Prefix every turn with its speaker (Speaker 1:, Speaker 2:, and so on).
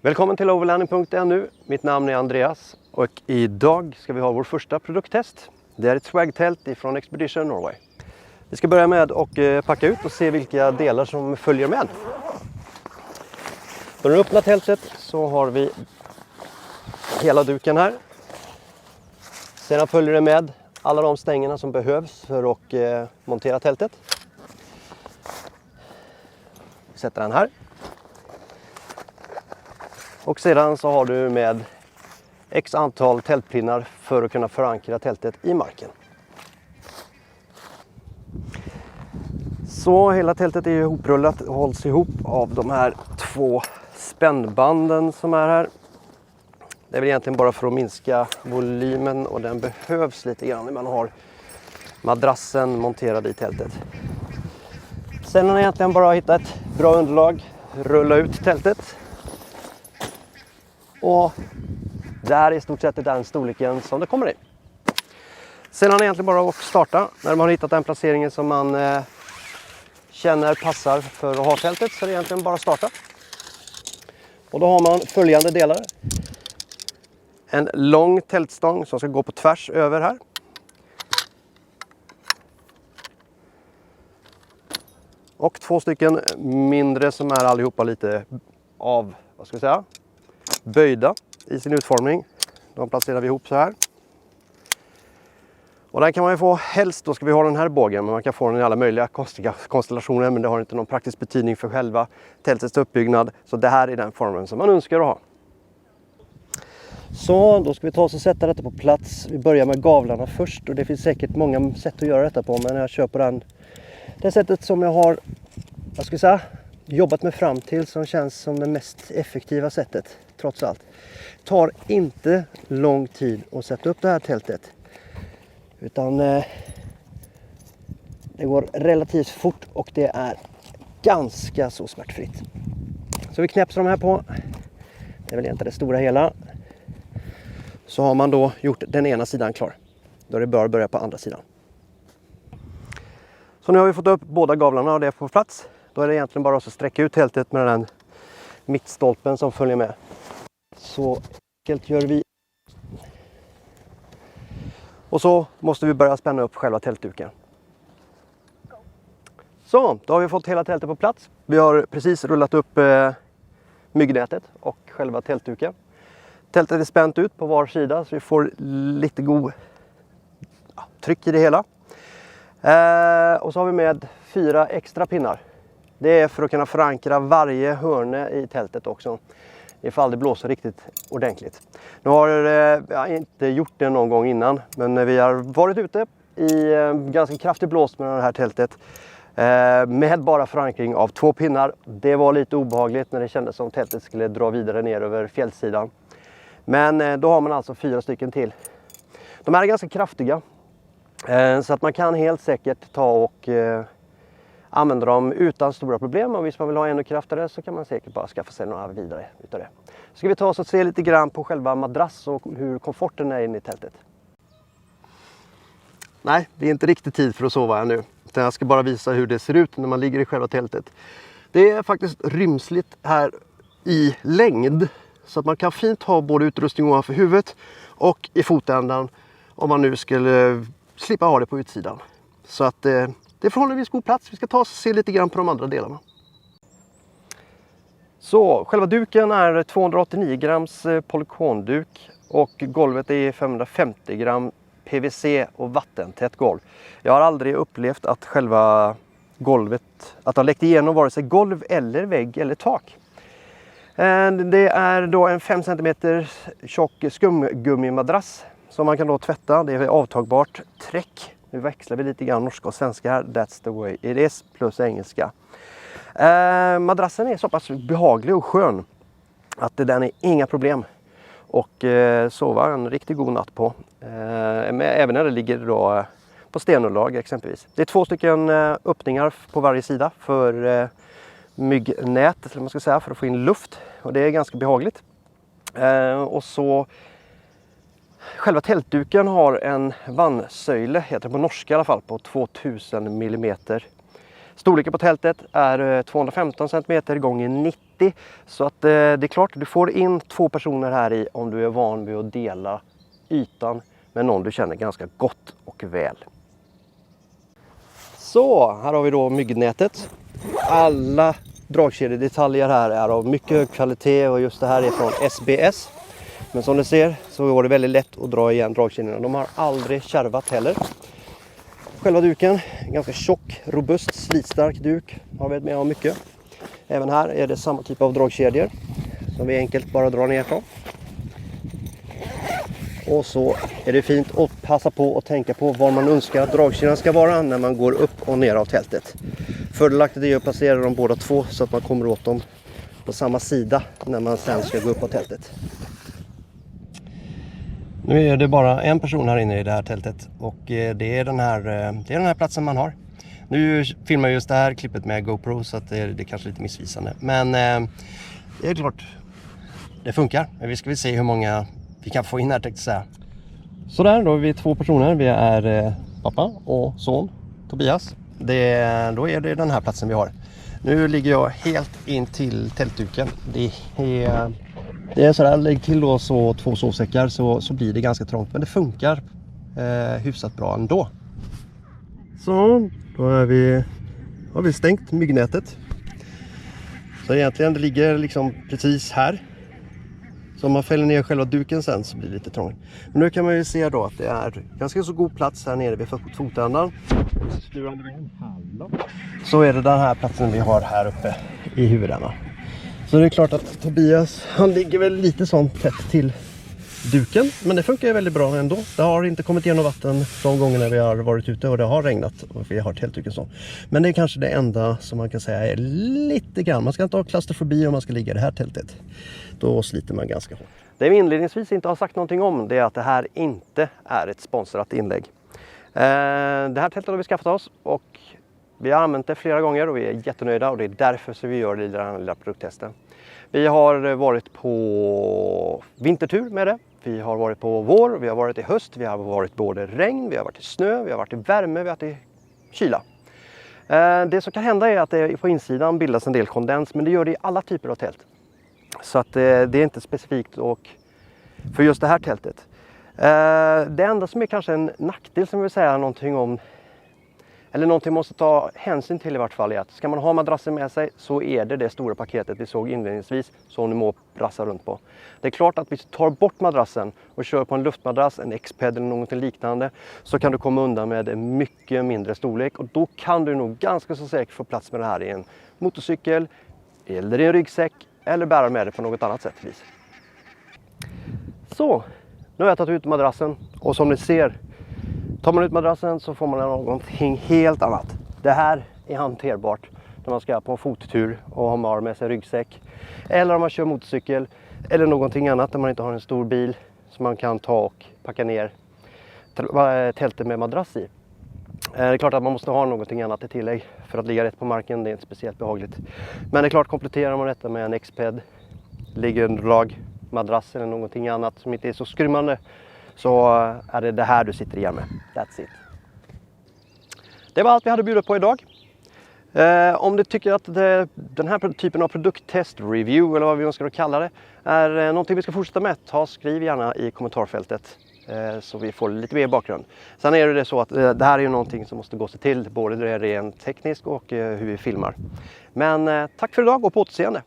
Speaker 1: Välkommen till overlanding.nu. Mitt namn är Andreas och idag ska vi ha vår första produkttest. Det är ett swag-tält ifrån Expedition Norway. Vi ska börja med att packa ut och se vilka delar som följer med. För att öppna tältet så har vi hela duken här. Sedan följer det med alla de stängerna som behövs för att montera tältet. Vi sätter den här. Och sedan så har du med x antal tältpinnar för att kunna förankra tältet i marken. Så hela tältet är ihoprullat och hålls ihop av de här två spännbanden som är här. Det är väl egentligen bara för att minska volymen och den behövs lite grann när man har madrassen monterad i tältet. Sen är det egentligen bara att hitta ett bra underlag, rulla ut tältet. Och där är i stort sett den storleken som det kommer i. Sen är det egentligen bara att starta. När man har hittat den placeringen som man känner passar för att ha tältet så är det egentligen bara att starta. Och då har man följande delar. En lång tältstång som ska gå på tvärs över här. Och två stycken mindre som är allihopa lite böjda i sin utformning. De placerar vi ihop så här. Och den kan man ju få, helst då ska vi ha den här bågen, men man kan få den i alla möjliga konstiga konstellationer, men det har inte någon praktisk betydning för själva tältets uppbyggnad. Så det här är den formen som man önskar att ha. Så då ska vi ta oss och sätta detta på plats. Vi börjar med gavlarna först och det finns säkert många sätt att göra detta på, men jag kör på det sättet som jag har jobbat mig fram till, som känns som det mest effektiva sättet trots allt. Tar inte lång tid att sätta upp det här tältet, utan det går relativt fort och det är ganska så smärtfritt. Så vi knäpser de här på. Det är väl inte det stora hela. Så har man då gjort den ena sidan klar. Då är det bara att börja på andra sidan. Så nu har vi fått upp båda gavlarna och det är på plats. Då är det egentligen bara att sträcka ut tältet med den mittstolpen som följer med. Så enkelt gör vi. Och så måste vi börja spänna upp själva tältduken. Så, då har vi fått hela tältet på plats. Vi har precis rullat upp myggnätet och själva tältduken. Tältet är spänt ut på var sida så vi får lite god tryck i det hela. Och så har vi med 4 extra pinnar. Det är för att kunna förankra varje hörne i tältet också, ifall det blåser riktigt ordentligt. Nu har jag inte gjort det någon gång innan, men när vi har varit ute i ganska kraftig blåst med det här tältet med bara förankring av 2 pinnar. Det var lite obehagligt när det kändes som tältet skulle dra vidare ner över fjällsidan. Men då har man alltså 4 stycken till. De här är ganska kraftiga, så att man kan helt säkert ta och använda dem utan stora problem. Och om man vill ha ännu kraftigare så kan man säkert bara skaffa sig några vidare utav det. Så ska vi ta oss och se lite grann på själva madrass och hur komforten är inne i tältet. Nej, det är inte riktigt tid för att sova här nu. Jag ska bara visa hur det ser ut när man ligger i själva tältet. Det är faktiskt rymsligt här i längd. Så att man kan fint ha både utrustning ovanför huvudet och i fotändan om man nu skulle slippa ha det på utsidan. Så att det är förhållandevis god plats. Vi ska ta oss och se lite grann på de andra delarna. Så själva duken är 289 grams polykonduk och golvet är 550 gram PVC och vattentätt golv. Jag har aldrig upplevt att själva golvet, att det har läckt igenom vare sig golv eller vägg eller tak. Det är då en 5 cm tjock skumgummimadrass som man kan då tvätta. Det är avtagbart träck. Nu växlar vi lite grann norska och svenska här. That's the way it is plus engelska. Madrassen är så pass behaglig och skön att den är inga problem. Och sova en riktigt god natt på. Även när det ligger då på stenunderlag exempelvis. Det är 2 stycken öppningar på varje sida för myggnät, eller man ska säga, för att få in luft. Och det är ganska behagligt. Och så själva tältduken har en vannsöjle, heter det på norska i alla fall, på 2000 mm. Storleken på tältet är 215 cm gånger 90, så att det är klart du får in 2 personer här i om du är van vid att dela ytan med någon du känner ganska gott och väl. Så, här har vi då myggnätet. Alla dragkedjedetaljer här är av mycket hög kvalitet och just det här är från SBS. Men som ni ser så går det väldigt lätt att dra igen dragkedjorna. De har aldrig kärvat heller. Själva duken, en ganska tjock, robust, slitstark duk. Har vi med mycket. Även här är det samma typ av dragkedjor som vi enkelt bara drar ner från. Och så är det fint att passa på att tänka på var man önskar att dragkedjan ska vara när man går upp och ner av tältet. Fördelaktigt är att placera dem båda två så att man kommer åt dem på samma sida när man sen ska gå upp på tältet. Nu är det bara en person här inne i det här tältet och det är den här platsen man har. Nu filmar jag just det här klippet med GoPro så att det är kanske lite missvisande. Men det är klart, det funkar. Men vi ska väl se hur många vi kan få in här, tänkte jag säga. Så där, då är vi 2 personer. Vi är pappa och son Tobias. Då är det den här platsen vi har. Nu ligger jag helt in till tältduken. Det är sådär, lägg till då så 2 sovsäckar så blir det ganska trångt. Men det funkar hyfsat bra ändå. Så, då har vi stängt myggnätet. Så egentligen det ligger liksom precis här. Så om man fäller ner själva duken sen så blir det lite trångt. Men nu kan man ju se då att det är ganska så god plats här nere vid fotändan. Så är det den här platsen vi har här uppe i huvudändan. Så det är klart att Tobias, han ligger väl lite sånt tätt till duken. Men det funkar ju väldigt bra ändå. Det har inte kommit igenom vatten de gångerna vi har varit ute och det har regnat och vi har tältduken så. Men det är kanske det enda som man kan säga är lite grann. Man ska inte ha klaustrofobi om man ska ligga i det här tältet. Då sliter man ganska hårt. Det vi inledningsvis inte har sagt någonting om det är att det här inte är ett sponsrat inlägg. Det här tältet har vi skaffat oss och vi har använt det flera gånger och vi är jättenöjda och det är därför så vi gör den här lilla produkttesten. Vi har varit på vintertur med det. Vi har varit på vår, vi har varit i höst, vi har varit både regn, vi har varit i snö, vi har varit i värme, vi har varit i kyla. Det som kan hända är att det på insidan bildas en del kondens, men det gör det i alla typer av tält. Så att det är inte specifikt och för just det här tältet. Det enda som är kanske en nackdel som vi vill säga någonting om, eller någonting man måste ta hänsyn till i vart fall, är att ska man ha madrassen med sig så är det stora paketet vi såg inledningsvis som du må brassa runt på. Det är klart att vi tar bort madrassen och kör på en luftmadrass, en X-ped eller något liknande, så kan du komma undan med en mycket mindre storlek och då kan du nog ganska så säkert få plats med det här i en motorcykel eller i en ryggsäck eller bära med det på något annat sätt. Så, nu har jag tagit ut madrassen och som ni ser, tar man ut madrassen så får man någonting helt annat. Det här är hanterbart när man ska på en fottur och har med sig ryggsäck. Eller om man kör motorcykel eller någonting annat där man inte har en stor bil som man kan ta och packa ner tältet med madrass i. Det är klart att man måste ha någonting annat i tillägg för att ligga rätt på marken. Det är inte speciellt behagligt. Men det är klart, kompletterar man detta med en X-ped, liggunderlag, madrass eller någonting annat som inte är så skrymmande, så är det här du sitter igen med. That's it. Det var allt vi hade att bjuda på idag. Om du tycker att den här typen av produkttest, review eller vad vi önskar att kalla det, är någonting vi ska fortsätta med, skriv gärna i kommentarfältet så vi får lite mer bakgrund. Sen är det så att det här är ju någonting som måste gå sig till, både rent tekniskt och hur vi filmar. Men tack för idag och på återseende!